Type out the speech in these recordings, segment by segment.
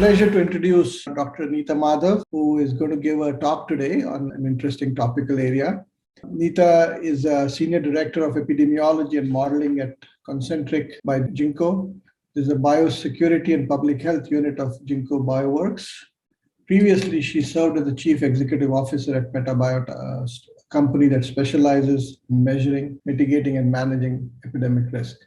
Pleasure to introduce Dr. Nita Madhav, who is going to give a talk today on an interesting topical area. Nita is a Senior Director of Epidemiology and Modeling at Concentric by Ginkgo. This is a biosecurity and public health unit of Ginkgo Bioworks. Previously, she served as the Chief Executive Officer at Metabiota, a company that specializes in measuring, mitigating, and managing epidemic risk.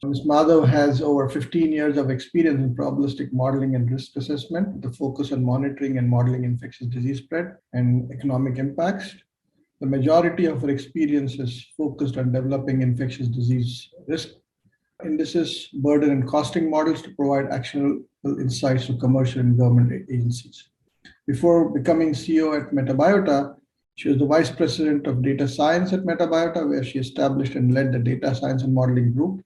Ms. Madhav has over 15 years of experience in probabilistic modeling and risk assessment, with a focus on monitoring and modeling infectious disease spread and economic impacts. The majority of her experience is focused on developing infectious disease risk indices, burden, and costing models to provide actionable insights to commercial and government agencies. Before becoming CEO at Metabiota, she was the Vice President of Data Science at Metabiota, where she established and led the Data Science and Modeling Group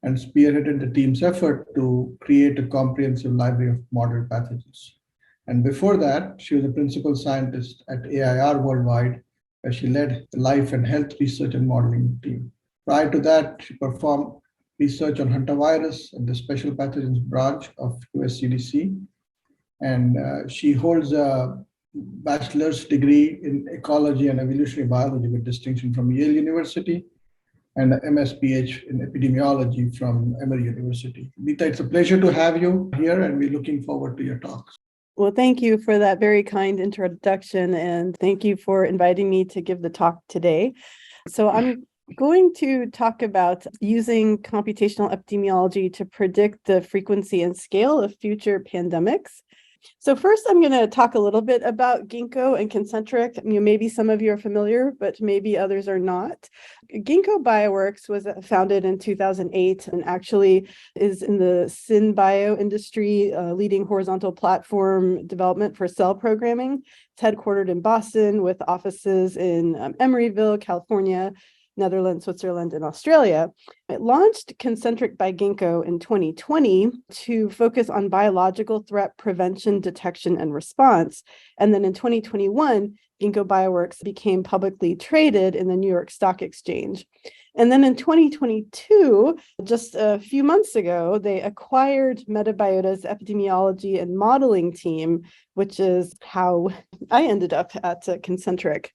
and spearheaded the team's effort to create a comprehensive library of modeled pathogens. And before that, she was a principal scientist at AIR Worldwide, where she led the life and health research and modeling team. Prior to that, she performed research on hantavirus at the Special Pathogens Branch of US CDC. And she holds a bachelor's degree in ecology and evolutionary biology with distinction from Yale University, and an MSPH in epidemiology from Emory University. Nita, it's a pleasure to have you here, and we're looking forward to your talks. Well, thank you for that very kind introduction, and thank you for inviting me to give the talk today. So I'm going to talk about using computational epidemiology to predict the frequency and scale of future pandemics. So first, I'm going to talk a little bit about Ginkgo and Concentric. Maybe some of you are familiar, but maybe others are not. Ginkgo Bioworks was founded in 2008 and actually is in the SynBio industry, leading horizontal platform development for cell programming. It's headquartered in Boston with offices in Emeryville, California, Netherlands, Switzerland, and Australia. It launched Concentric by Ginkgo in 2020 to focus on biological threat prevention, detection, and response. And then in 2021, Ginkgo Bioworks became publicly traded in the New York Stock Exchange. And then in 2022, just a few months ago, they acquired Metabiota's epidemiology and modeling team, which is how I ended up at Concentric.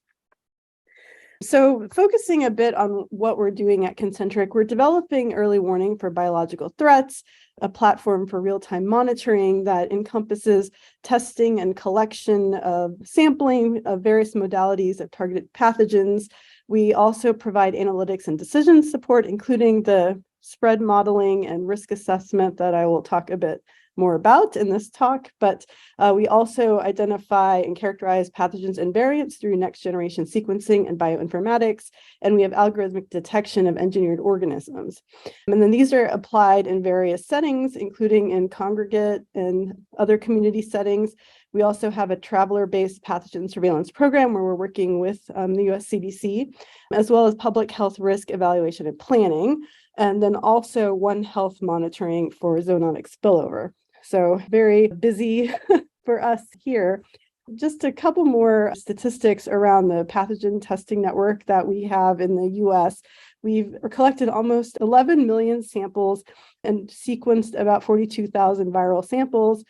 So focusing a bit on what we're doing at Concentric, we're developing early warning for biological threats, a platform for real-time monitoring that encompasses testing and collection of sampling of various modalities of targeted pathogens. We also provide analytics and decision support, including the spread modeling and risk assessment that I will talk a bit more about in this talk, but we also identify and characterize pathogens and variants through next generation sequencing and bioinformatics, and we have algorithmic detection of engineered organisms. And then these are applied in various settings, including in congregate and other community settings. We also have a traveler-based pathogen surveillance program where we're working with the US CDC, as well as public health risk evaluation and planning, and then also One Health monitoring for zoonotic spillover. So very busy for us here. Just a couple more statistics around the pathogen testing network that we have in the US. We've collected almost 11 million samples and sequenced about 42,000 viral samples,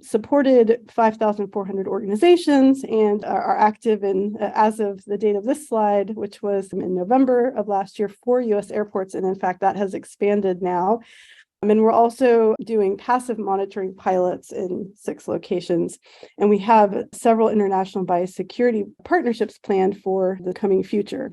supported 5,400 organizations, and are active in, as of the date of this slide, which was in November of last year, 4 US airports. And in fact, that has expanded now. And we're also doing passive monitoring pilots in 6 locations. And we have several international biosecurity partnerships planned for the coming future.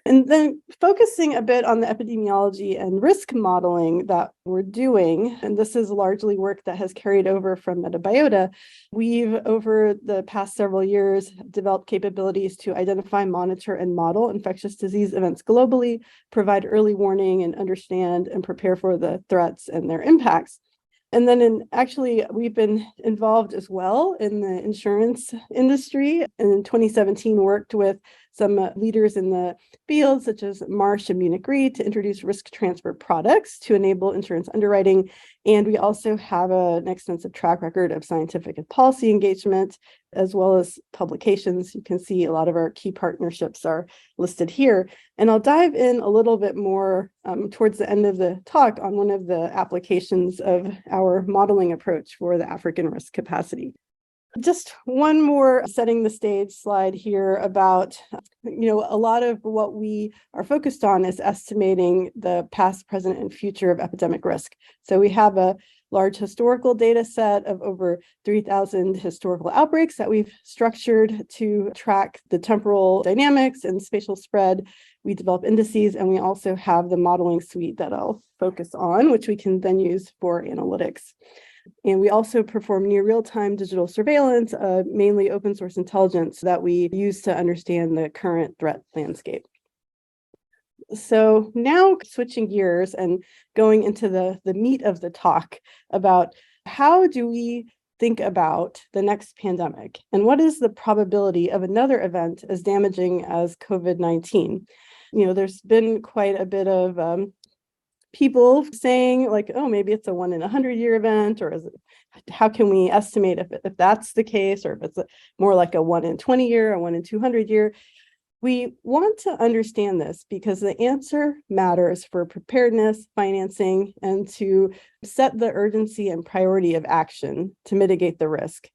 And then focusing a bit on the epidemiology and risk modeling that we're doing, and this is largely work that has carried over from Metabiota, we've, over the past several years, developed capabilities to identify, monitor, and model infectious disease events globally, provide early warning, and understand and prepare for the threats and their impacts. And then we've been involved as well in the insurance industry, and in 2017 worked with some leaders in the field, such as Marsh and Munich Re, to introduce risk transfer products to enable insurance underwriting. And we also have an extensive track record of scientific and policy engagement, as well as publications. You can see a lot of our key partnerships are listed here. And I'll dive in a little bit more towards the end of the talk on one of the applications of our modeling approach for the African risk capacity. Just one more setting the stage slide here about, a lot of what we are focused on is estimating the past, present, and future of epidemic risk. So we have a large historical data set of over 3,000 historical outbreaks that we've structured to track the temporal dynamics and spatial spread. We develop indices, and we also have the modeling suite that I'll focus on, which we can then use for analytics. And we also perform near real-time digital surveillance, mainly open source intelligence that we use to understand the current threat landscape. So now switching gears and going into the meat of the talk about how do we think about the next pandemic and what is the probability of another event as damaging as COVID-19? There's been quite a bit of people saying like, oh, maybe it's a 1 in 100-year event, or how can we estimate if that's the case, or if it's more like a 1 in 20-year, a 1 in 200-year. We want to understand this because the answer matters for preparedness, financing, and to set the urgency and priority of action to mitigate the risk.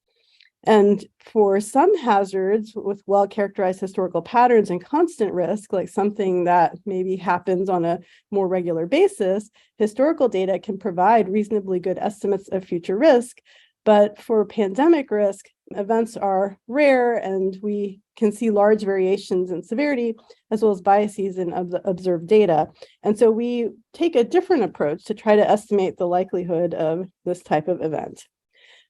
And for some hazards with well-characterized historical patterns and constant risk, like something that maybe happens on a more regular basis, historical data can provide reasonably good estimates of future risk. But for pandemic risk, events are rare, and we can see large variations in severity, as well as biases in the observed data. And so we take a different approach to try to estimate the likelihood of this type of event.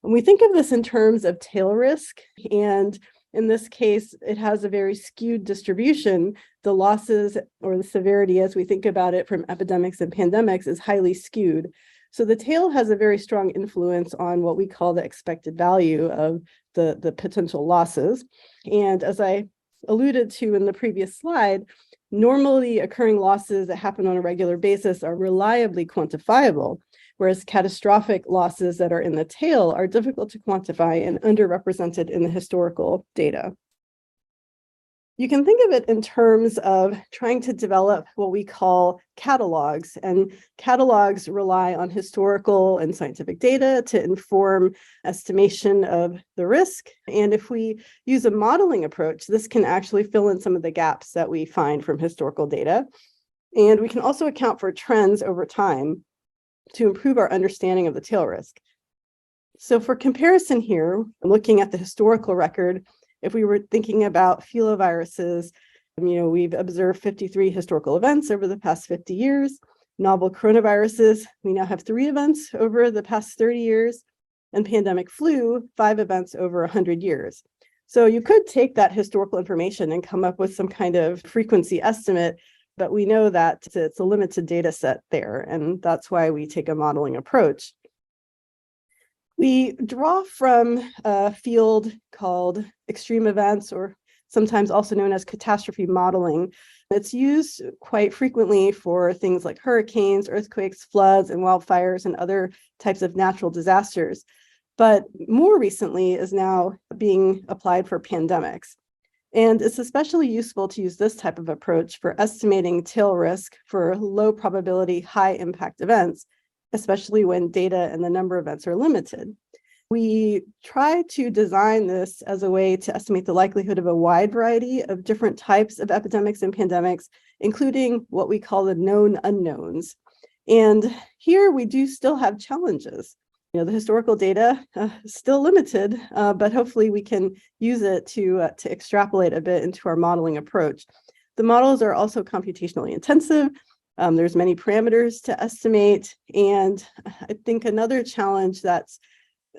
And we think of this in terms of tail risk, and in this case, it has a very skewed distribution. The losses or the severity, as we think about it from epidemics and pandemics, is highly skewed. So the tail has a very strong influence on what we call the expected value of the potential losses. And as I alluded to in the previous slide, normally occurring losses that happen on a regular basis are reliably quantifiable, whereas catastrophic losses that are in the tail are difficult to quantify and underrepresented in the historical data. You can think of it in terms of trying to develop what we call catalogs, and catalogs rely on historical and scientific data to inform estimation of the risk. And if we use a modeling approach, this can actually fill in some of the gaps that we find from historical data. And we can also account for trends over time to improve our understanding of the tail risk. So for comparison here, looking at the historical record, if we were thinking about filoviruses, we've observed 53 historical events over the past 50 years. Novel coronaviruses, we now have 3 events over the past 30 years, and pandemic flu, 5 events over 100 years. So you could take that historical information and come up with some kind of frequency estimate, but we know that it's a limited data set there, and that's why we take a modeling approach. We draw from a field called extreme events, or sometimes also known as catastrophe modeling. It's used quite frequently for things like hurricanes, earthquakes, floods, and wildfires, and other types of natural disasters. But more recently is now being applied for pandemics. And it's especially useful to use this type of approach for estimating tail risk for low probability, high impact events, especially when data and the number of events are limited. We try to design this as a way to estimate the likelihood of a wide variety of different types of epidemics and pandemics, including what we call the known unknowns. And here we do still have challenges. The historical data is still limited, but hopefully we can use it to extrapolate a bit into our modeling approach. The models are also computationally intensive. There's many parameters to estimate. And I think another challenge that's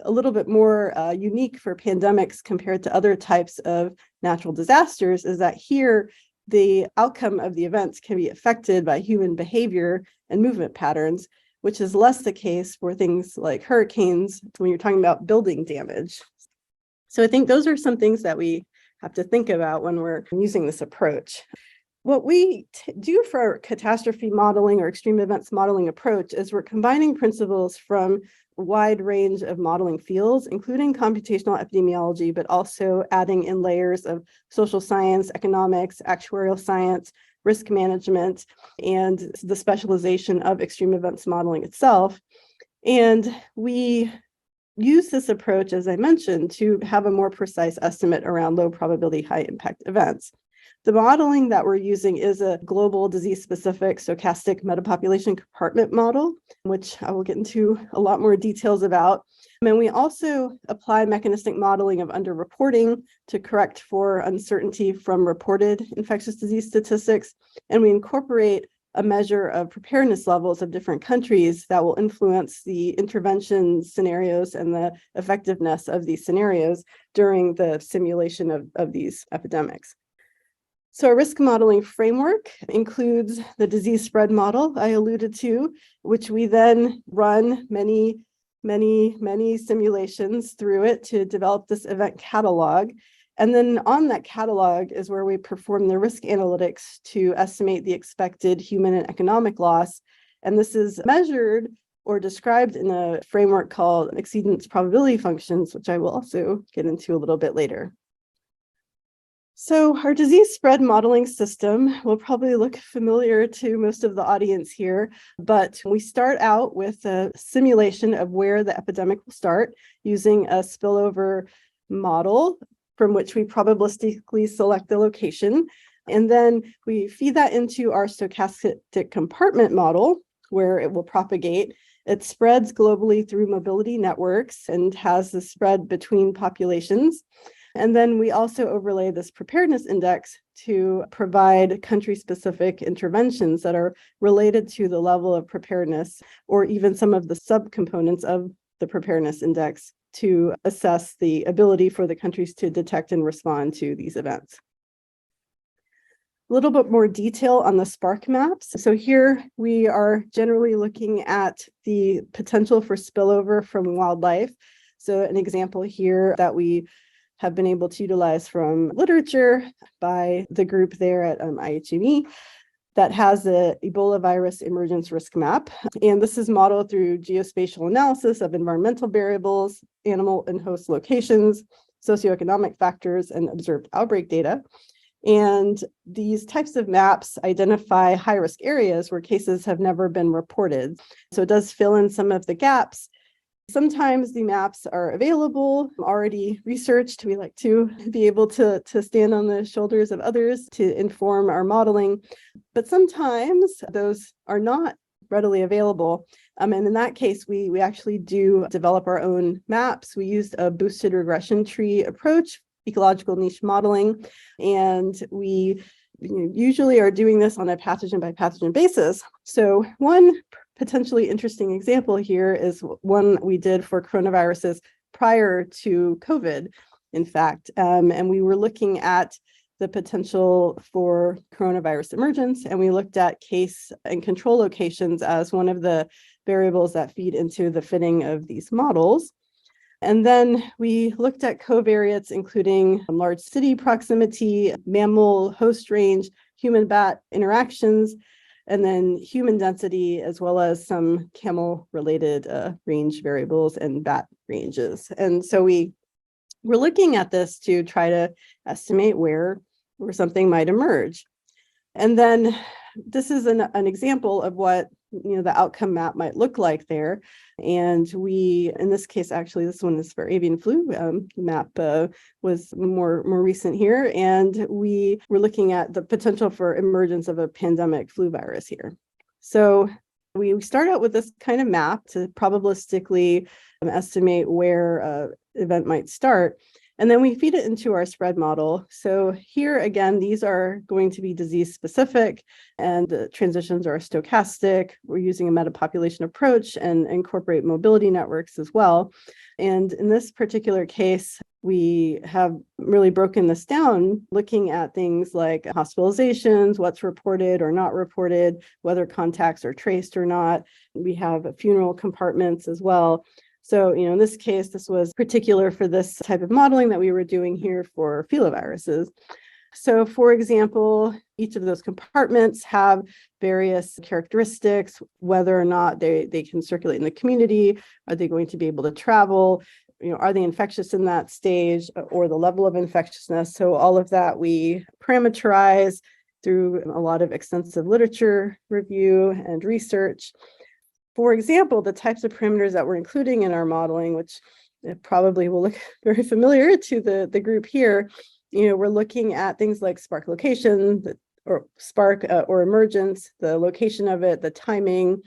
a little bit more unique for pandemics compared to other types of natural disasters is that here, the outcome of the events can be affected by human behavior and movement patterns, which is less the case for things like hurricanes when you're talking about building damage. So I think those are some things that we have to think about when we're using this approach. What we do for our catastrophe modeling or extreme events modeling approach is we're combining principles from a wide range of modeling fields, including computational epidemiology, but also adding in layers of social science, economics, actuarial science, risk management, and the specialization of extreme events modeling itself. And we use this approach, as I mentioned, to have a more precise estimate around low probability, high impact events. The modeling that we're using is a global disease-specific stochastic metapopulation compartment model, which I will get into a lot more details about. And we also apply mechanistic modeling of underreporting to correct for uncertainty from reported infectious disease statistics. And we incorporate a measure of preparedness levels of different countries that will influence the intervention scenarios and the effectiveness of these scenarios during the simulation of these epidemics. So our risk modeling framework includes the disease spread model I alluded to, which we then run many simulations through it to develop this event catalog. And then on that catalog is where we perform the risk analytics to estimate the expected human and economic loss. And this is measured or described in a framework called exceedance probability functions, which I will also get into a little bit later. So our disease spread modeling system will probably look familiar to most of the audience here, but we start out with a simulation of where the epidemic will start using a spillover model from which we probabilistically select the location. And then we feed that into our stochastic compartment model where it will propagate. It spreads globally through mobility networks and has the spread between populations. And then we also overlay this preparedness index to provide country-specific interventions that are related to the level of preparedness or even some of the subcomponents of the preparedness index to assess the ability for the countries to detect and respond to these events. A little bit more detail on the SPARC maps. So here we are generally looking at the potential for spillover from wildlife. So an example here that we have been able to utilize from literature by the group there at IHME that has the Ebola virus emergence risk map. And this is modeled through geospatial analysis of environmental variables, animal and host locations, socioeconomic factors, and observed outbreak data. And these types of maps identify high-risk areas where cases have never been reported. So it does fill in some of the gaps. Sometimes the maps are available, already researched. We like to be able to stand on the shoulders of others to inform our modeling, but sometimes those are not readily available. And in that case, we actually do develop our own maps. We used a boosted regression tree approach, ecological niche modeling, and we usually are doing this on a pathogen by pathogen basis. So one potentially interesting example here is one we did for coronaviruses prior to COVID, in fact, and we were looking at the potential for coronavirus emergence, and we looked at case and control locations as one of the variables that feed into the fitting of these models. And then we looked at covariates, including large city proximity, mammal host range, human-bat interactions, and then human density, as well as some camel-related range variables and bat ranges. And so we were looking at this to try to estimate where something might emerge. And then this is an example of what the outcome map might look like there. And we, in this case, actually, this one is for avian flu. Map was more recent here. And we were looking at the potential for emergence of a pandemic flu virus here. So we start out with this kind of map to probabilistically estimate where an event might start. And then we feed it into our spread model. So here again, these are going to be disease specific and the transitions are stochastic. We're using a metapopulation approach and incorporate mobility networks as well. And in this particular case, we have really broken this down, looking at things like hospitalizations, what's reported or not reported, whether contacts are traced or not. We have funeral compartments as well. So, in this case, this was particular for this type of modeling that we were doing here for filoviruses. So, for example, each of those compartments have various characteristics, whether or not they can circulate in the community, are they going to be able to travel, are they infectious in that stage, or the level of infectiousness. So all of that we parameterize through a lot of extensive literature review and research. For example, the types of parameters that we're including in our modeling, which probably will look very familiar to the group here, we're looking at things like spark location, or spark or emergence, the location of it, the timing,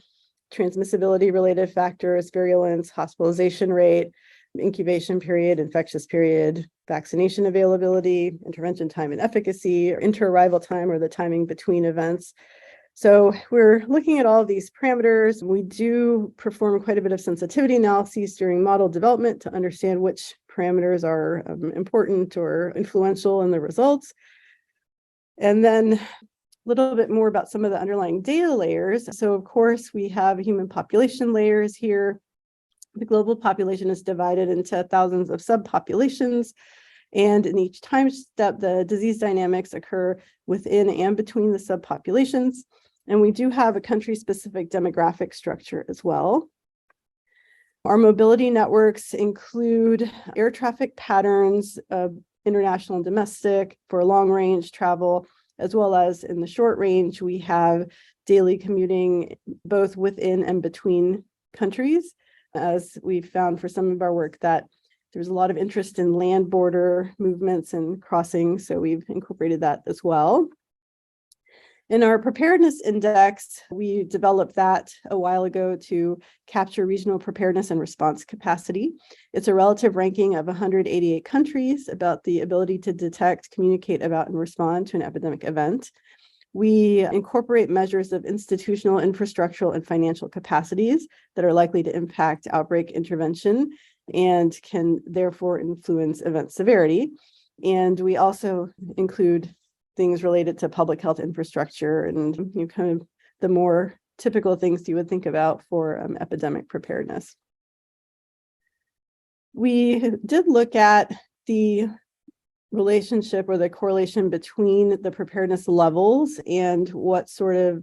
transmissibility related factors, virulence, hospitalization rate, incubation period, infectious period, vaccination availability, intervention time and efficacy, or inter-arrival time, or the timing between events. So we're looking at all of these parameters. We do perform quite a bit of sensitivity analyses during model development to understand which parameters are important or influential in the results. And then a little bit more about some of the underlying data layers. So of course, we have human population layers here. The global population is divided into thousands of subpopulations, and in each time step, the disease dynamics occur within and between the subpopulations. And we do have a country-specific demographic structure as well. Our mobility networks include air traffic patterns of international and domestic for long-range travel, as well as in the short range, we have daily commuting both within and between countries, as we've found for some of our work that there's a lot of interest in land border movements and crossing, so we've incorporated that as well. In our preparedness index, we developed that a while ago to capture regional preparedness and response capacity. It's a relative ranking of 188 countries about the ability to detect, communicate about, and respond to an epidemic event. We incorporate measures of institutional, infrastructural, and financial capacities that are likely to impact outbreak intervention and can therefore influence event severity. And we also include things related to public health infrastructure and kind of the more typical things you would think about for epidemic preparedness. We did look at the relationship or the correlation between the preparedness levels and what sort of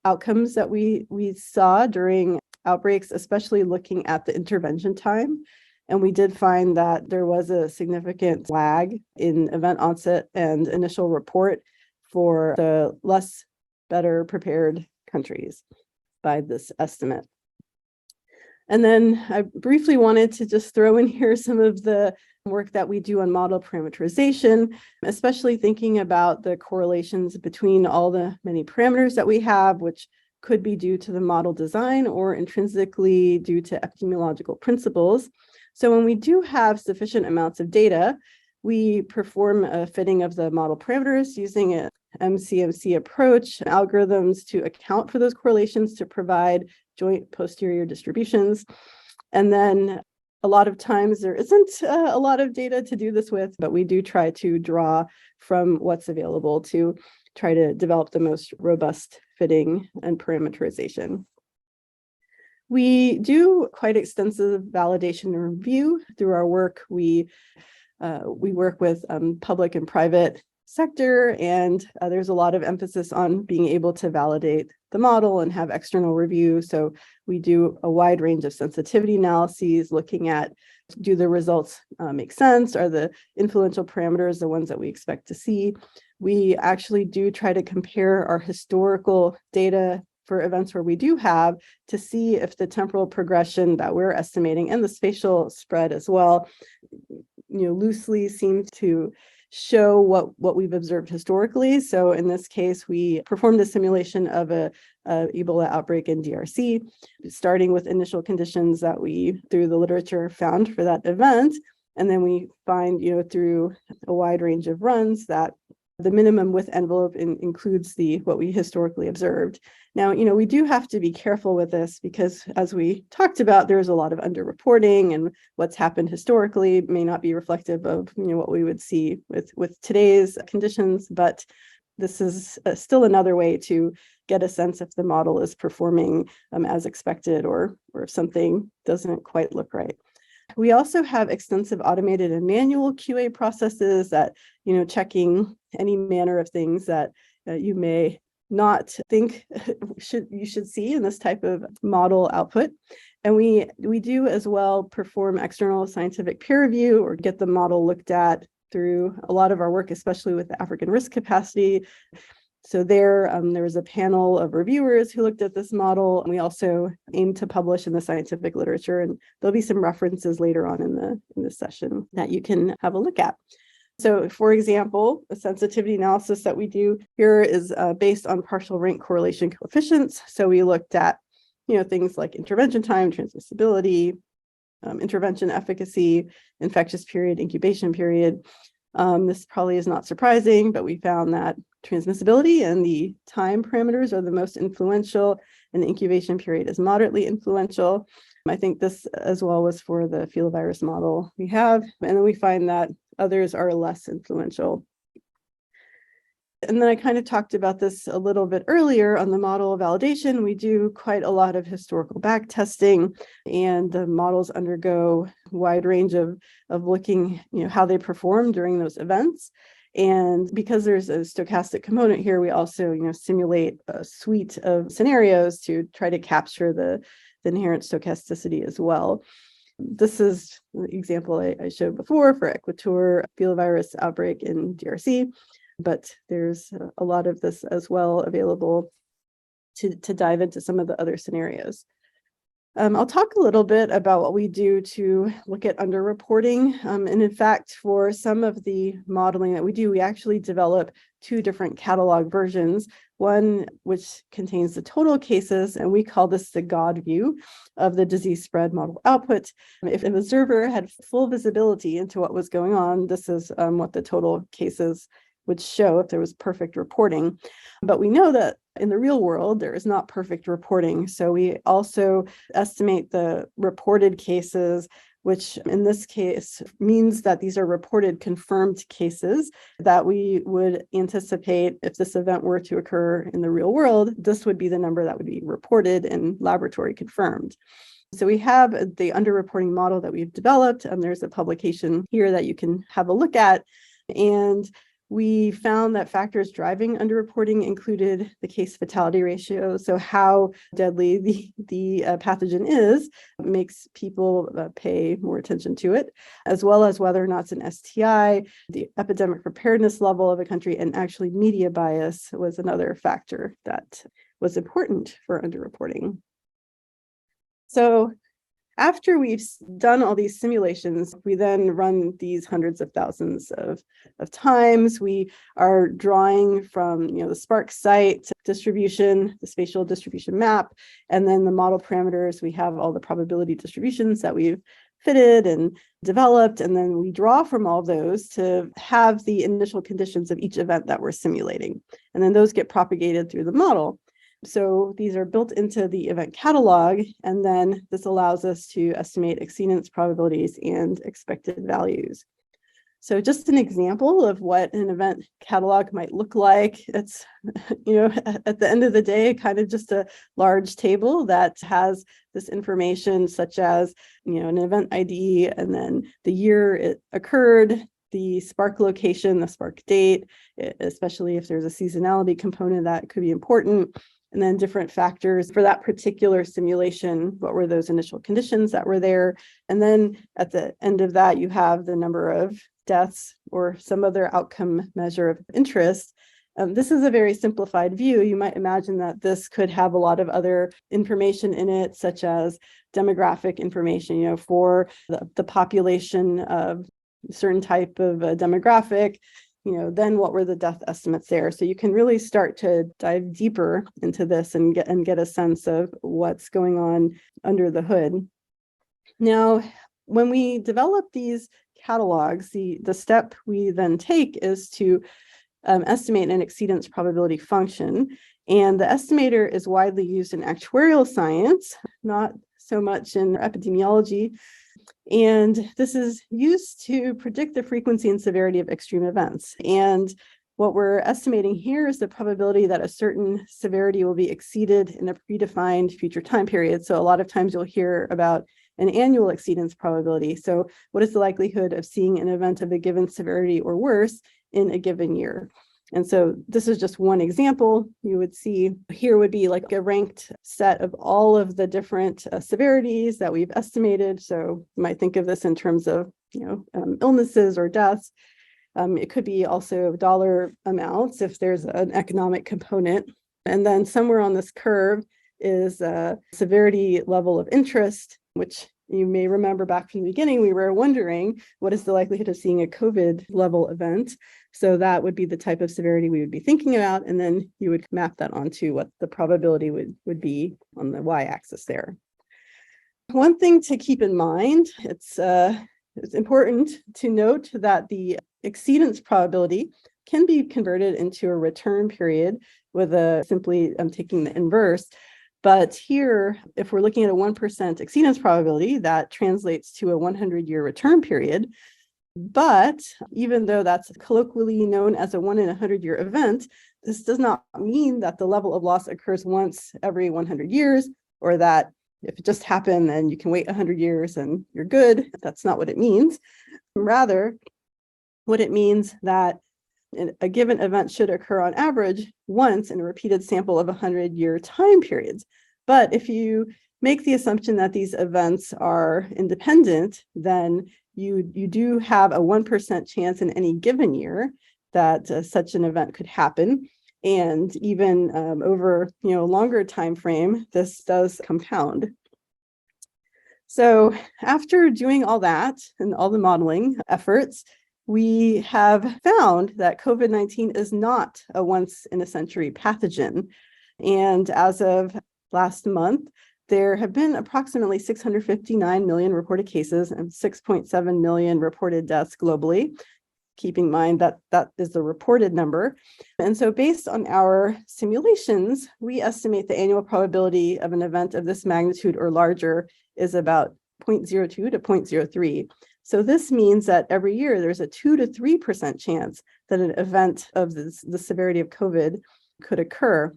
outcomes that we saw during outbreaks, especially looking at the intervention time. And we did find that there was a significant lag in event onset and initial report for the less better prepared countries by this estimate. And then I briefly wanted to just throw in here some of the work that we do on model parameterization, especially thinking about the correlations between all the many parameters that we have, which could be due to the model design or intrinsically due to epidemiological principles. So when we do have sufficient amounts of data, we perform a fitting of the model parameters using an MCMC approach, algorithms to account for those correlations to provide joint posterior distributions. And then a lot of times there isn't a lot of data to do this with, but we do try to draw from what's available to try to develop the most robust fitting and parameterization. We do quite extensive validation and review through our work. We work with public and private sector, and there's a lot of emphasis on being able to validate the model and have external review. So we do a wide range of sensitivity analyses looking at, do the results make sense? Are the influential parameters the ones that we expect to see? We actually do try to compare our historical data for events where we do have to see if the temporal progression that we're estimating and the spatial spread as well, loosely seem to show what we've observed historically. So in this case, we performed a simulation of a Ebola outbreak in DRC, starting with initial conditions that we, through the literature, found for that event. And then we find, through a wide range of runs that the minimum width envelope includes what we historically observed. Now, we do have to be careful with this because, as we talked about, there's a lot of underreporting, and what's happened historically may not be reflective of what we would see with today's conditions. But this is still another way to get a sense if the model is performing as expected or if something doesn't quite look right. We also have extensive automated and manual QA processes that, checking any manner of things that you may not think you should see in this type of model output. And we do as well perform external scientific peer review or get the model looked at through a lot of our work, especially with the African risk capacity. So there was a panel of reviewers who looked at this model, and we also aim to publish in the scientific literature. And there'll be some references later on in this session that you can have a look at. So, for example, the sensitivity analysis that we do here is based on partial rank correlation coefficients. So we looked at, things like intervention time, transmissibility, intervention efficacy, infectious period, incubation period. This probably is not surprising, but we found that transmissibility and the time parameters are the most influential, and the incubation period is moderately influential. I think this as well was for the filovirus model we have, and then we find that others are less influential. And then I kind of talked about this a little bit earlier on the model validation. We do quite a lot of historical back testing, and the models undergo a wide range of looking, how they perform during those events. And because there's a stochastic component here, we also, simulate a suite of scenarios to try to capture the inherent stochasticity as well. This is the example I showed before for Equator filovirus outbreak in DRC. But there's a lot of this as well available to dive into some of the other scenarios. I'll talk a little bit about what we do to look at underreporting. And in fact, for some of the modeling that we do, we actually develop two different catalog versions, one which contains the total cases, and we call this the God view of the disease spread model output. If an observer had full visibility into what was going on, this is what the total cases would show if there was perfect reporting. But we know that in the real world, there is not perfect reporting. So we also estimate the reported cases, which in this case means that these are reported confirmed cases that we would anticipate if this event were to occur in the real world, this would be the number that would be reported and laboratory confirmed. So we have the underreporting model that we've developed, and there's a publication here that you can have a look at. And we found that factors driving underreporting included the case-fatality ratio, so how deadly the pathogen is makes people pay more attention to it, as well as whether or not it's an STI, the epidemic preparedness level of a country, and actually media bias was another factor that was important for underreporting. So after we've done all these simulations, we then run these hundreds of thousands of times. We are drawing from the Spark site distribution, the spatial distribution map, and then the model parameters. We have all the probability distributions that we've fitted and developed, and then we draw from all those to have the initial conditions of each event that we're simulating. And then those get propagated through the model. So these are built into the event catalog, and then this allows us to estimate exceedance probabilities and expected values. So just an example of what an event catalog might look like. It's, at the end of the day, kind of just a large table that has this information such as, an event ID, and then the year it occurred, the Spark location, the Spark date, especially if there's a seasonality component that could be important. And then different factors for that particular simulation. What were those initial conditions that were there? And then at the end of that, you have the number of deaths or some other outcome measure of interest. This is a very simplified view. You might imagine that this could have a lot of other information in it, such as demographic information, for the population of a certain type of demographic. Then what were the death estimates there? So you can really start to dive deeper into this and get a sense of what's going on under the hood. Now, when we develop these catalogs, the step we then take is to estimate an exceedance probability function. And the estimator is widely used in actuarial science, not so much in epidemiology. And this is used to predict the frequency and severity of extreme events. And what we're estimating here is the probability that a certain severity will be exceeded in a predefined future time period. So a lot of times you'll hear about an annual exceedance probability. So what is the likelihood of seeing an event of a given severity or worse in a given year? And so this is just one example. You would see here would be like a ranked set of all of the different severities that we've estimated. So you might think of this in terms of, illnesses or deaths. It could be also dollar amounts if there's an economic component. And then somewhere on this curve is a severity level of interest, which you may remember back from the beginning, we were wondering what is the likelihood of seeing a COVID level event. So that would be the type of severity we would be thinking about. And then you would map that onto what the probability would be on the y-axis there. One thing to keep in mind, it's important to note that the exceedance probability can be converted into a return period with simply taking the inverse. But here, if we're looking at a 1% exceedance probability, that translates to a 100-year return period. But even though that's colloquially known as a 1 in 100-year event, this does not mean that the level of loss occurs once every 100 years, or that if it just happened, then you can wait 100 years and you're good. That's not what it means. Rather, what it means that a given event should occur on average once in a repeated sample of 100-year time periods. But if you make the assumption that these events are independent, then you do have a 1% chance in any given year that such an event could happen. And even over a longer time frame, this does compound. So after doing all that and all the modeling efforts, we have found that COVID-19 is not a once-in-a-century pathogen. And as of last month, there have been approximately 659 million reported cases and 6.7 million reported deaths globally. Keep in mind that that is the reported number. And so based on our simulations, we estimate the annual probability of an event of this magnitude or larger is about 0.02 to 0.03. So this means that every year there's a 2 to 3% chance that an event of the severity of COVID could occur.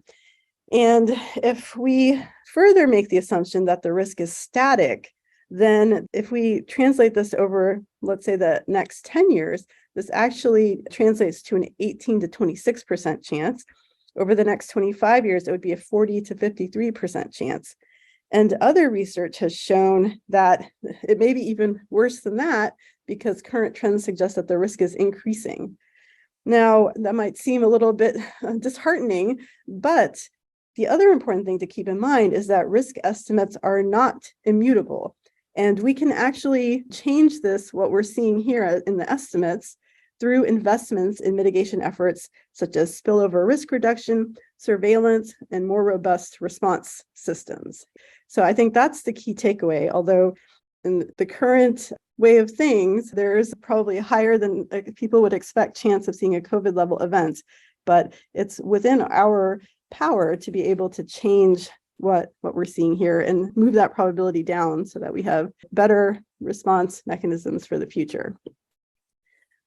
And if we further make the assumption that the risk is static, then if we translate this over, let's say, the next 10 years, this actually translates to an 18 to 26% chance. Over the next 25 years, it would be a 40 to 53% chance. And other research has shown that it may be even worse than that because current trends suggest that the risk is increasing. Now, that might seem a little bit disheartening, but the other important thing to keep in mind is that risk estimates are not immutable. And we can actually change this, what we're seeing here in the estimates, through investments in mitigation efforts such as spillover risk reduction, surveillance, and more robust response systems. So I think that's the key takeaway, although in the current way of things, there's probably a higher than people would expect chance of seeing a COVID level event, but it's within our power to be able to change what we're seeing here and move that probability down so that we have better response mechanisms for the future.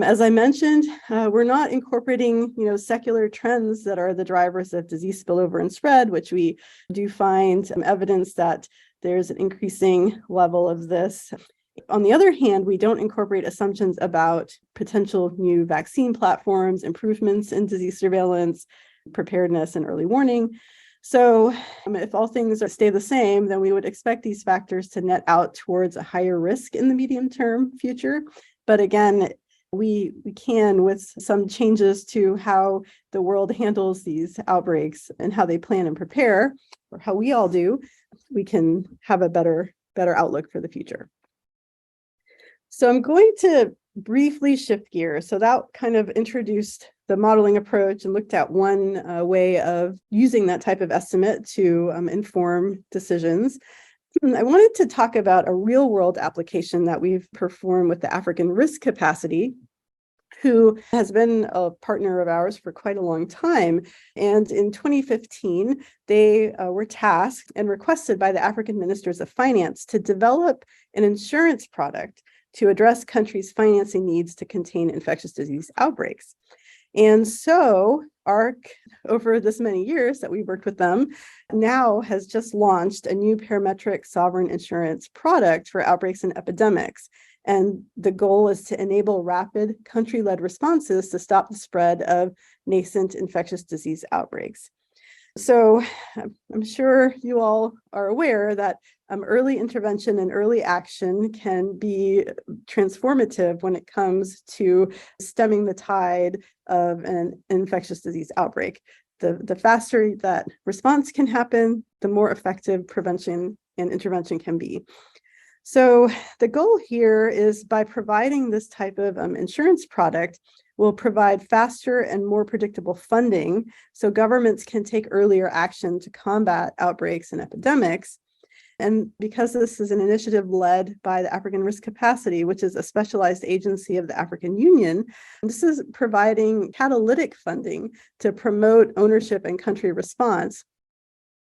As I mentioned, we're not incorporating, secular trends that are the drivers of disease spillover and spread, which we do find evidence that there's an increasing level of this. On the other hand, we don't incorporate assumptions about potential new vaccine platforms, improvements in disease surveillance, preparedness, and early warning. So if all things stay the same, then we would expect these factors to net out towards a higher risk in the medium-term future. But again, we can, with some changes to how the world handles these outbreaks and how they plan and prepare, or how we all do, we can have a better outlook for the future. So I'm going to briefly shift gears. So that kind of introduced the modeling approach and looked at one way of using that type of estimate to inform decisions. I wanted to talk about a real world application that we've performed with the African Risk Capacity, who has been a partner of ours for quite a long time. And in 2015, they were tasked and requested by the African Ministers of Finance to develop an insurance product to address countries' financing needs to contain infectious disease outbreaks. And so ARC, over this many years that we worked with them, now has just launched a new parametric sovereign insurance product for outbreaks and epidemics. And the goal is to enable rapid country-led responses to stop the spread of nascent infectious disease outbreaks. So I'm sure you all are aware that early intervention and early action can be transformative when it comes to stemming the tide of an infectious disease outbreak. The faster that response can happen, the more effective prevention and intervention can be. So the goal here is, by providing this type of insurance product, will provide faster and more predictable funding so governments can take earlier action to combat outbreaks and epidemics. And because this is an initiative led by the African Risk Capacity, which is a specialized agency of the African Union, this is providing catalytic funding to promote ownership and country response,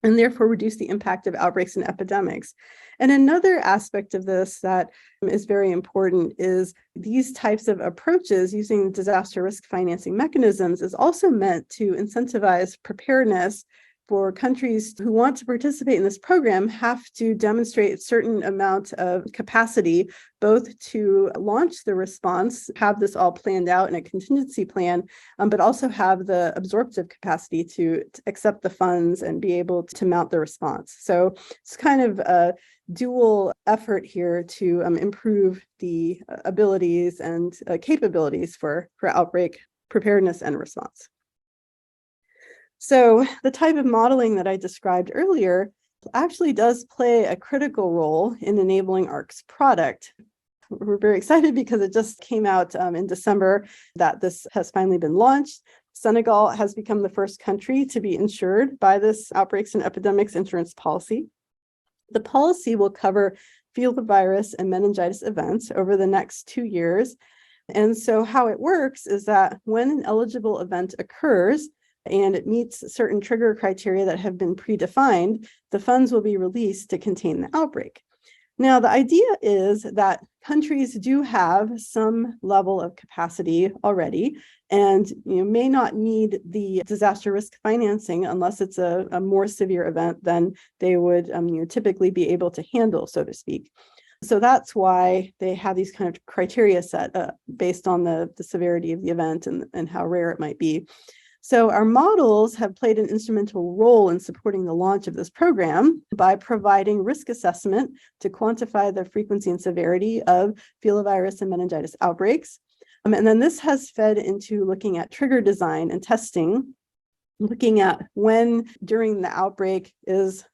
and therefore reduce the impact of outbreaks and epidemics. And another aspect of this that is very important is these types of approaches using disaster risk financing mechanisms is also meant to incentivize preparedness. For countries who want to participate in this program have to demonstrate a certain amount of capacity, both to launch the response, have this all planned out in a contingency plan, but also have the absorptive capacity to accept the funds and be able to mount the response. So it's kind of a dual effort here to improve the abilities and capabilities for outbreak preparedness and response. So the type of modeling that I described earlier actually does play a critical role in enabling ARC's product. We're very excited because it just came out in December that this has finally been launched. Senegal has become the first country to be insured by this outbreaks and epidemics insurance policy. The policy will cover field virus and meningitis events over the next 2 years. And so how it works is that when an eligible event occurs, and it meets certain trigger criteria that have been predefined, the funds will be released to contain the outbreak. Now, the idea is that countries do have some level of capacity already, and may not need the disaster risk financing unless it's a more severe event than they would typically be able to handle, so to speak. So that's why they have these kind of criteria set based on the severity of the event and how rare it might be. So our models have played an instrumental role in supporting the launch of this program by providing risk assessment to quantify the frequency and severity of filovirus and meningitis outbreaks. And then this has fed into looking at trigger design and testing, looking at when during the outbreak there's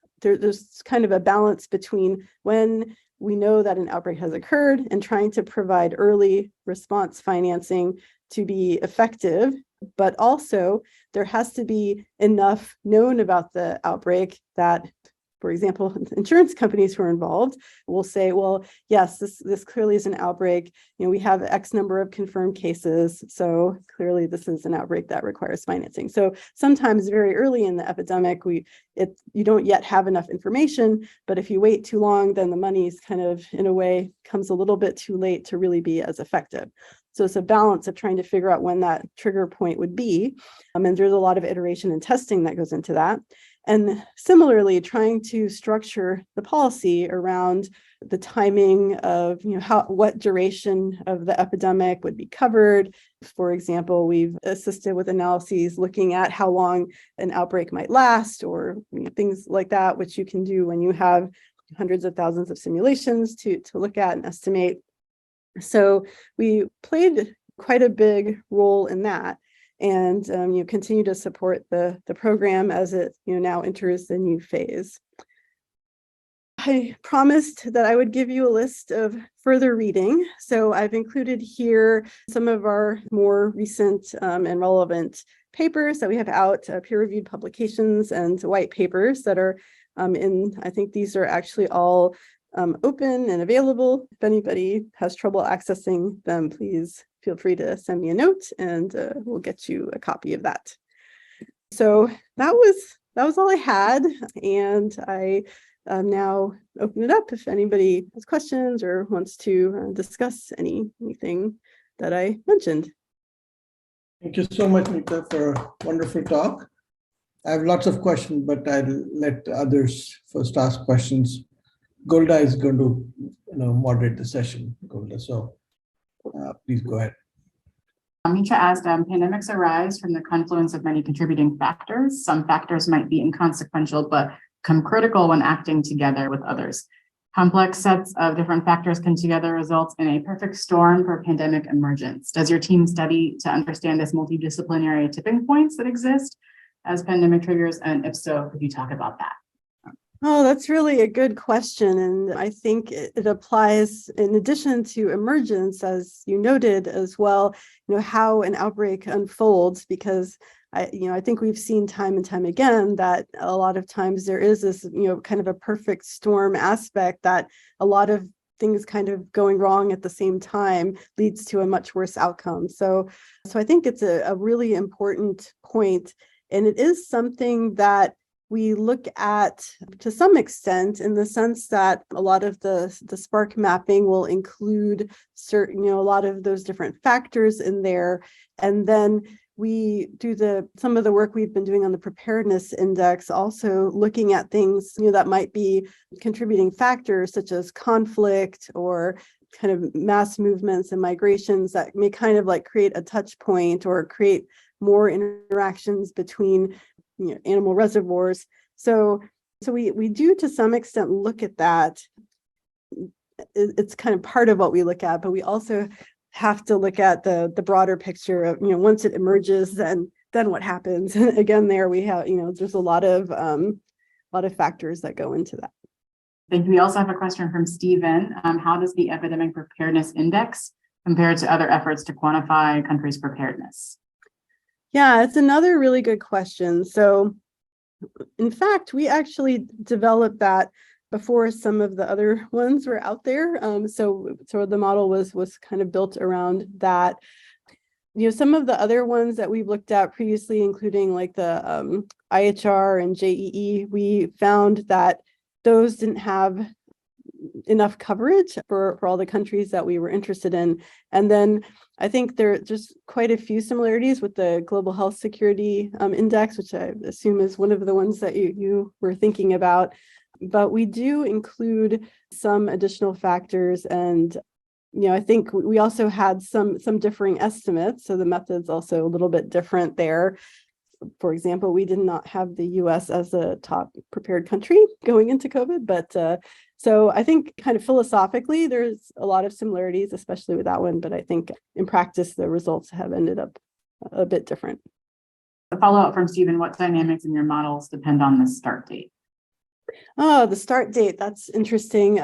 kind of a balance between when we know that an outbreak has occurred and trying to provide early response financing to be effective. But also there has to be enough known about the outbreak that, for example, insurance companies who are involved will say, well, yes, this clearly is an outbreak. We have X number of confirmed cases, so clearly this is an outbreak that requires financing. So sometimes very early in the epidemic, you don't yet have enough information, but if you wait too long, then the money's kind of, in a way, comes a little bit too late to really be as effective. So it's a balance of trying to figure out when that trigger point would be. And there's a lot of iteration and testing that goes into that. And similarly, trying to structure the policy around the timing of what duration of the epidemic would be covered. For example, we've assisted with analyses looking at how long an outbreak might last, or things like that, which you can do when you have hundreds of thousands of simulations to look at and estimate. So we played quite a big role in that, and continue to support the program as it now enters the new phase. I promised that I would give you a list of further reading, so I've included here some of our more recent and relevant papers that we have out, peer-reviewed publications and white papers that are I think these are actually all open and available. If anybody has trouble accessing them, please feel free to send me a note and we'll get you a copy of that. So that was all I had, and I now open it up if anybody has questions or wants to discuss anything that I mentioned. Thank you so much, Nita, for a wonderful talk. I have lots of questions, but I'll let others first ask questions. Golda is going to moderate the session, Golda. So please go ahead. Nita asked, pandemics arise from the confluence of many contributing factors. Some factors might be inconsequential, but become critical when acting together with others. Complex sets of different factors come together results in a perfect storm for pandemic emergence. Does your team study to understand this multidisciplinary tipping points that exist as pandemic triggers? And if so, could you talk about that? Oh, that's really a good question. And I think it applies in addition to emergence, as you noted as well, how an outbreak unfolds, because I think we've seen time and time again that a lot of times there is this, kind of a perfect storm aspect that a lot of things kind of going wrong at the same time leads to a much worse outcome. So I think it's a really important point, and it is something that we look at to some extent in the sense that a lot of the spark mapping will include certain, a lot of those different factors in there. And then we do some of the work we've been doing on the preparedness index, also looking at things, that might be contributing factors such as conflict or kind of mass movements and migrations that may kind of like create a touch point or create more interactions between animal reservoirs. So we do to some extent look at that. It's kind of part of what we look at, but we also have to look at the broader picture of, once it emerges, then what happens. And again, there we have, there's a lot of factors that go into that. Thank you. We also have a question from Stephen. How does the Epidemic Preparedness Index compare to other efforts to quantify a country's preparedness? Yeah, it's another really good question. So in fact, we actually developed that before some of the other ones were out there. So the model was kind of built around that. Some of the other ones that we've looked at previously, including like the IHR and JEE, we found that those didn't have enough coverage for all the countries that we were interested in. And then I think there are just quite a few similarities with the Global Health Security Index, which I assume is one of the ones that you were thinking about. But we do include some additional factors. And, I think we also had some differing estimates. So the method's also a little bit different there. For example, we did not have the US as a top prepared country going into COVID, but so I think kind of philosophically, there's a lot of similarities, especially with that one. But I think in practice, the results have ended up a bit different. A follow-up from Stephen, what dynamics in your models depend on the start date? Oh, the start date, that's interesting.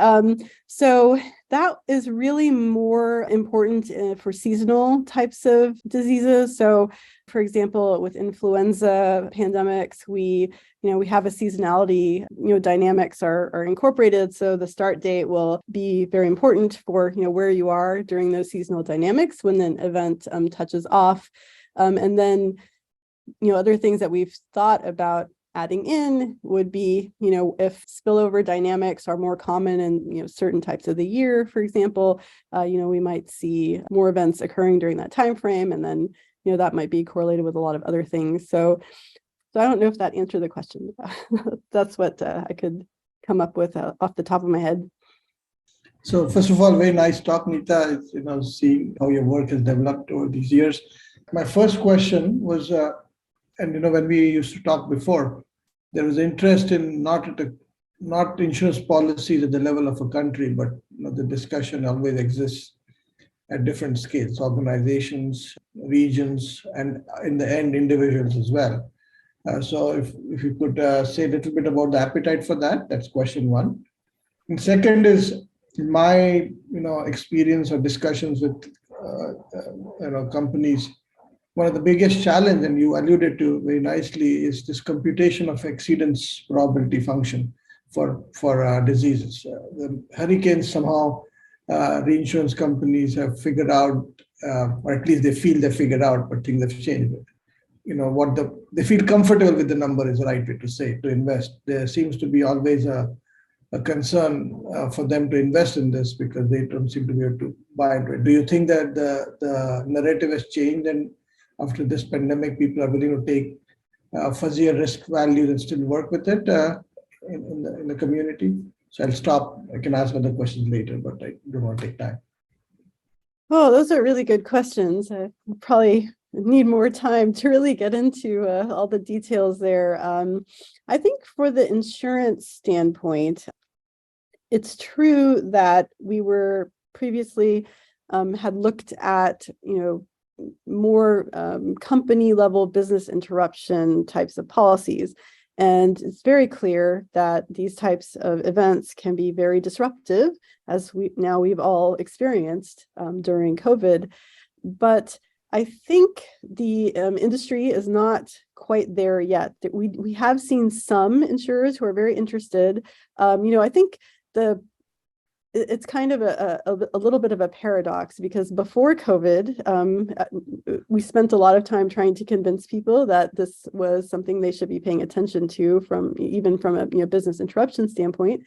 So that is really more important for seasonal types of diseases. So for example, with influenza pandemics, we have a seasonality, dynamics are incorporated. So the start date will be very important for, where you are during those seasonal dynamics when an event touches off. And then, other things that we've thought about adding in would be, if spillover dynamics are more common in, certain types of the year, for example, we might see more events occurring during that time frame, and then, that might be correlated with a lot of other things. So I don't know if that answered the question. That's what I could come up with off the top of my head. So first of all, very nice talk, Nita. Seeing how your work has developed over these years. My first question was, and when we used to talk before, there was interest in not insurance policies at the level of a country, but the discussion always exists at different scales, organizations, regions, and in the end, individuals as well. So if you could say a little bit about the appetite for that, that's question one. And second is my experience or discussions with companies. One of the biggest challenge, and you alluded to very nicely, is this computation of exceedance probability function for diseases. The hurricanes somehow reinsurance companies have figured out, or at least they feel they figured out, but things have changed. They feel comfortable with the number is the right way to say to invest. There seems to be always a concern for them to invest in this because they don't seem to be able to buy into it. Do you think that the narrative has changed and after this pandemic, people are willing to take fuzzier risk values and still work with it in the community. So I'll stop. I can ask other questions later, but I don't want to take time. Oh, those are really good questions. I probably need more time to really get into all the details there. I think for the insurance standpoint, it's true that we were previously had looked at, more company level business interruption types of policies. And it's very clear that these types of events can be very disruptive, as we've all experienced during COVID. But I think the industry is not quite there yet. We have seen some insurers who are very interested. I think it's kind of a little bit of a paradox, because before COVID, we spent a lot of time trying to convince people that this was something they should be paying attention to even from a business interruption standpoint.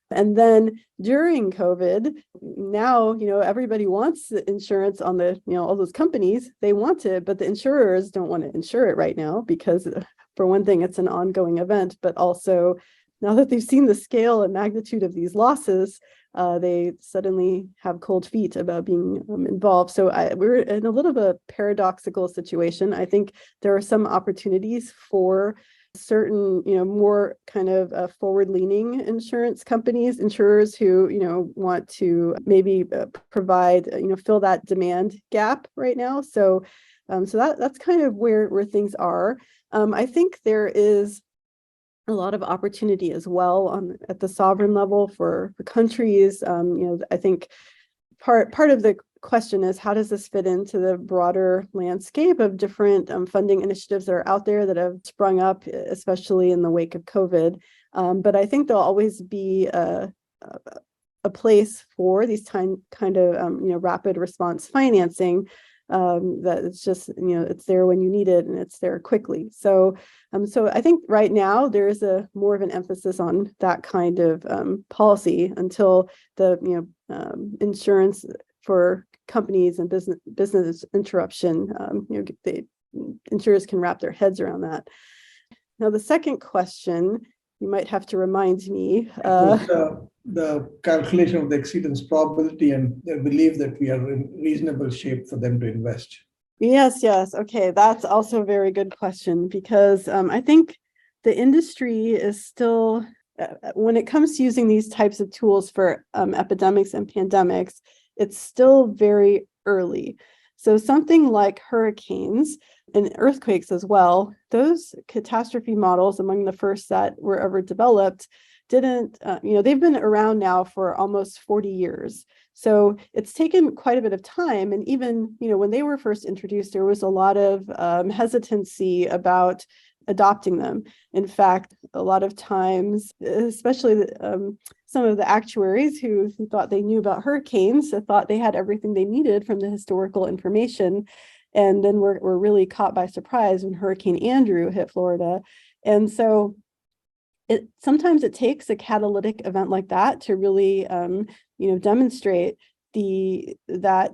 And then during COVID, now, everybody wants insurance on all those companies, they want it, but the insurers don't want to insure it right now because, for one thing, it's an ongoing event, but also now that they've seen the scale and magnitude of these losses, they suddenly have cold feet about being involved. So we're in a little bit of a paradoxical situation. I think there are some opportunities for certain, more kind of forward-leaning insurers who, want to maybe provide, fill that demand gap right now. So that's kind of where things are. I think there is a lot of opportunity as well at the sovereign level for countries. I think part of the question is, how does this fit into the broader landscape of different funding initiatives that are out there that have sprung up, especially in the wake of COVID? But I think there'll always be a place for these kind of rapid response financing. That it's just, it's there when you need it and it's there quickly. So I think right now there is more of an emphasis on that kind of policy until the insurance for companies and business interruption, the insurers can wrap their heads around that. Now, the second question, you might have to remind me. The calculation of the exceedance probability, and they believe that we are in reasonable shape for them to invest. Yes. Okay, that's also a very good question, because I think the industry is still, when it comes to using these types of tools for epidemics and pandemics, it's still very early. So something like hurricanes and earthquakes as well, those catastrophe models, among the first that were ever developed, they've been around now for almost 40 years. So it's taken quite a bit of time. And even, when they were first introduced, there was a lot of hesitancy about adopting them. In fact, a lot of times, especially some of the actuaries who thought they knew about hurricanes, thought they had everything they needed from the historical information. And then we're really caught by surprise when Hurricane Andrew hit Florida. And so sometimes it takes a catalytic event like that to really, demonstrate that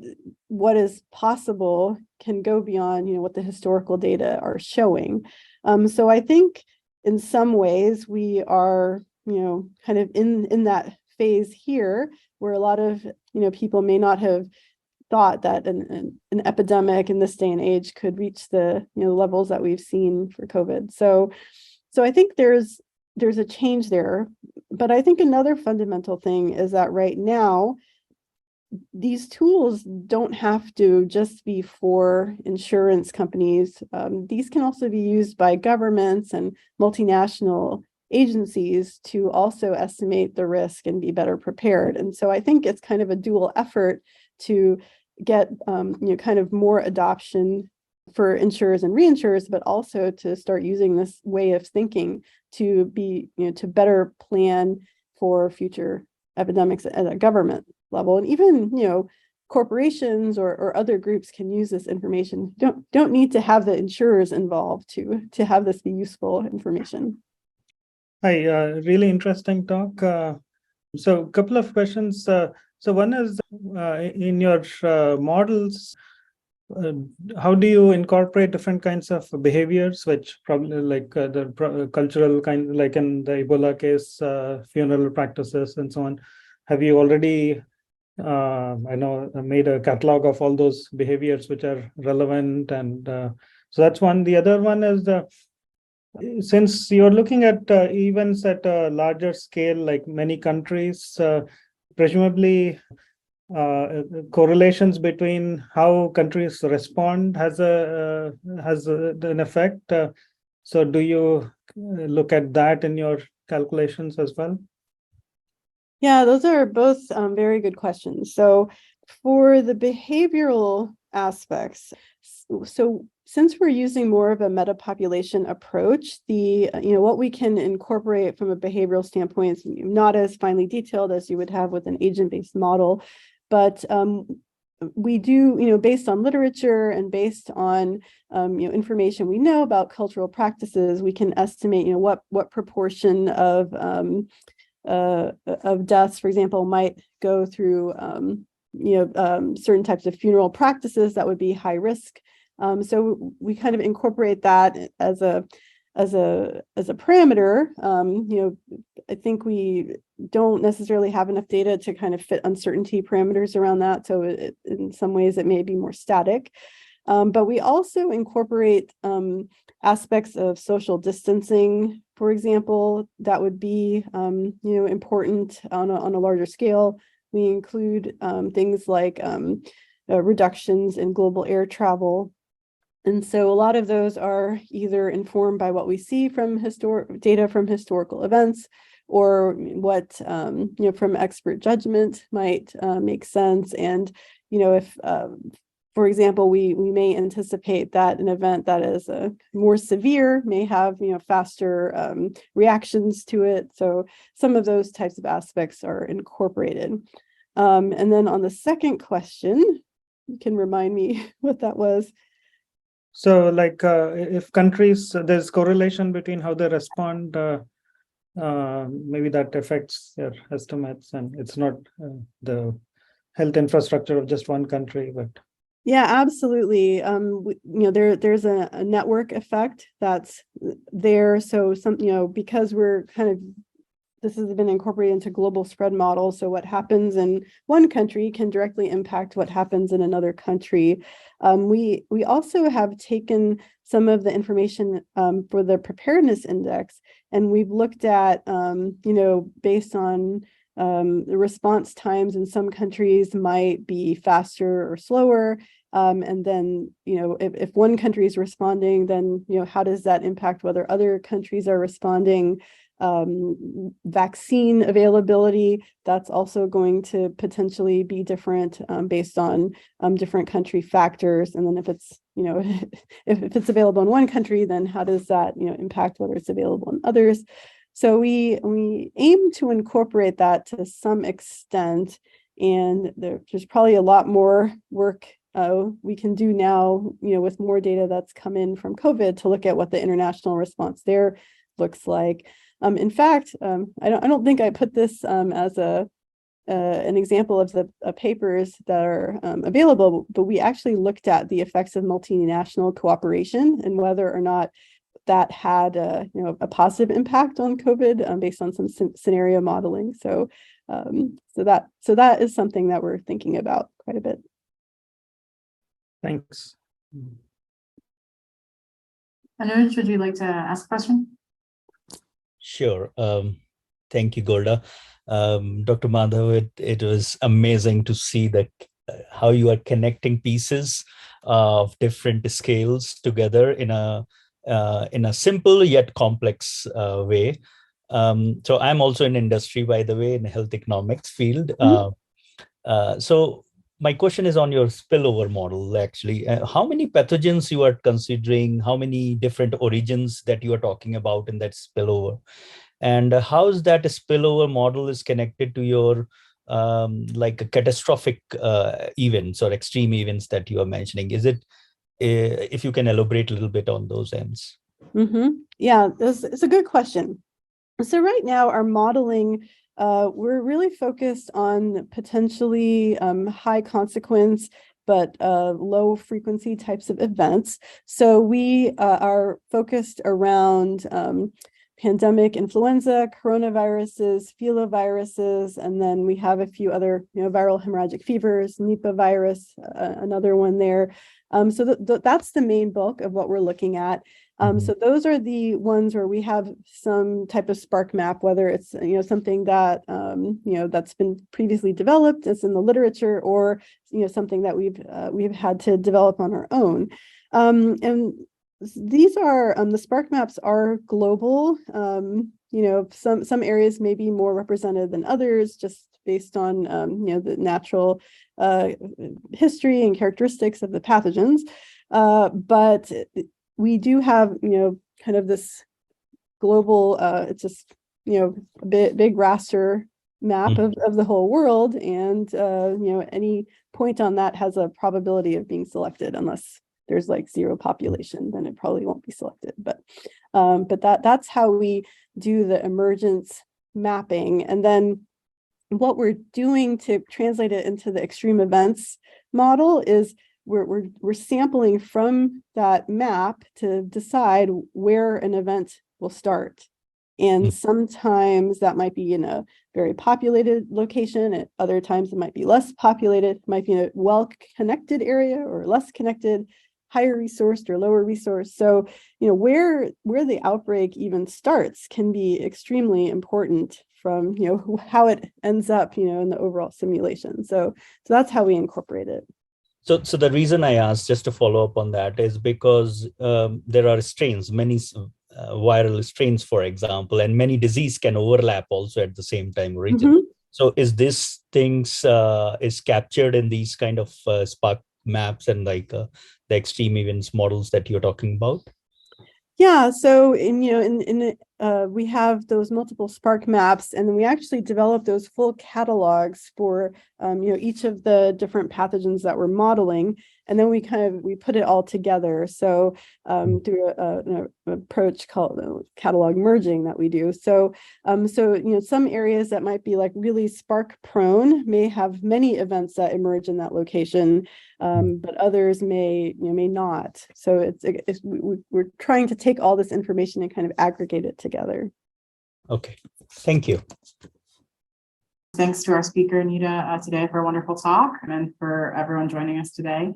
what is possible can go beyond, what the historical data are showing. So I think in some ways we are, kind of in that phase here where a lot of, people may not have thought that an epidemic in this day and age could reach the, levels that we've seen for COVID. So I think there's a change there. But I think another fundamental thing is that right now, these tools don't have to just be for insurance companies. These can also be used by governments and multinational agencies to also estimate the risk and be better prepared. And so I think it's kind of a dual effort to get kind of more adoption for insurers and reinsurers, but also to start using this way of thinking to be, to better plan for future epidemics at a government level. And even, corporations or other groups can use this information. Don't need to have the insurers involved to have this be useful information. Hi, really interesting talk. So a couple of questions. So one is in your models, how do you incorporate different kinds of behaviors, which probably like cultural kind, like in the Ebola case, funeral practices and so on? Have you already, I know, made a catalog of all those behaviors which are relevant? And so that's one. The other one is since you're looking at events at a larger scale, like many countries, presumably correlations between how countries respond has an effect. So do you look at that in your calculations as well? Yeah, those are both very good questions. So for the behavioral aspects, so since we're using more of a meta-population approach, what we can incorporate from a behavioral standpoint is not as finely detailed as you would have with an agent-based model, but we do, based on literature and based on information we know about cultural practices, we can estimate, what proportion of deaths, for example, might go through certain types of funeral practices that would be high risk. So we kind of incorporate that as a parameter. I think we don't necessarily have enough data to kind of fit uncertainty parameters around that. So in some ways it may be more static. But we also incorporate aspects of social distancing, for example, that would be important on a larger scale. We include things like reductions in global air travel. And so a lot of those are either informed by what we see from data from historical events, or what from expert judgment might make sense. And if for example, we may anticipate that an event that is more severe may have faster reactions to it. So some of those types of aspects are incorporated. And then on the second question, you can remind me what that was. So like if countries, there's correlation between how they respond, maybe that affects their estimates, and it's not the health infrastructure of just one country, but. Yeah, absolutely. There's a network effect that's there. So because we're this has been incorporated into global spread models. So what happens in one country can directly impact what happens in another country. We also have taken some of the information for the preparedness index, and we've looked at, based on the response times in some countries might be faster or slower. And then, if one country is responding, then, how does that impact whether other countries are responding? Vaccine availability, that's also going to potentially be different based on different country factors. And then if it's, if it's available in one country, then how does that, impact whether it's available in others? So we aim to incorporate that to some extent, and there's probably a lot more work we can do now, with more data that's come in from COVID to look at what the international response there looks like. In fact, I don't think I put this as an example of the papers that are available, but we actually looked at the effects of multinational cooperation and whether or not that had a positive impact on COVID based on some scenario modeling. So that is something that we're thinking about quite a bit. Thanks. Anuj, would you like to ask a question? Sure. Thank you, Golda. Dr. Madhav, it was amazing to see that how you are connecting pieces of different scales together in a simple yet complex way. So I'm also in industry, by the way, in the health economics field. So my question is on your spillover model, actually. How many pathogens you are considering, how many different origins that you are talking about in that spillover? And how is that spillover model is connected to your like catastrophic events or extreme events that you are mentioning? Is it, if you can elaborate a little bit on those ends? Yeah, it's a good question. So right now our modeling, we're really focused on potentially high consequence but low frequency types of events. So we are focused around pandemic influenza, coronaviruses, filoviruses, and then we have a few other, viral hemorrhagic fevers, Nipah virus, another one there. So that's the main bulk of what we're looking at. So those are the ones where we have some type of spark map, whether it's something that that's been previously developed, it's in the literature, or something that we've had to develop on our own. And these are the spark maps are global. Some areas may be more represented than others, just based on the natural history and characteristics of the pathogens. But we do have kind of this global. It's just a big raster map of the whole world, and any point on that has a probability of being selected, unless there's like zero population, then it probably won't be selected. But that's how we do the emergence mapping. And then what we're doing to translate it into the extreme events model is we're sampling from that map to decide where an event will start. And sometimes that might be in a very populated location. At other times it might be less populated, it might be in a well-connected area or less connected, higher resourced or lower resourced. So, where the outbreak even starts can be extremely important from, how it ends up, in the overall simulation. So that's how we incorporate it. So the reason I asked, just to follow up on that, is because there are strains, many viral strains, for example, and many disease can overlap also at the same time region. So is this things is captured in these kind of spark maps and like the extreme events models that you're talking about? Yeah, so we have those multiple spark maps, and then we actually develop those full catalogs for each of the different pathogens that we're modeling, and then we put it all together. So through an approach called catalog merging that we do. So some areas that might be like really spark prone may have many events that emerge in that location, but others may not. So we're trying to take all this information and kind of aggregate it together. Okay, thank you. Thanks to our speaker, Nita, today for a wonderful talk, and for everyone joining us today.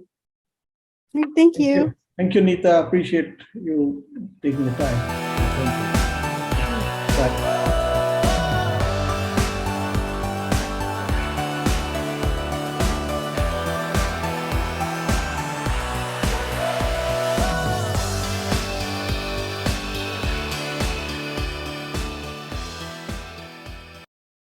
Thank you. Thank you, Nita. Appreciate you taking the time. Thank you.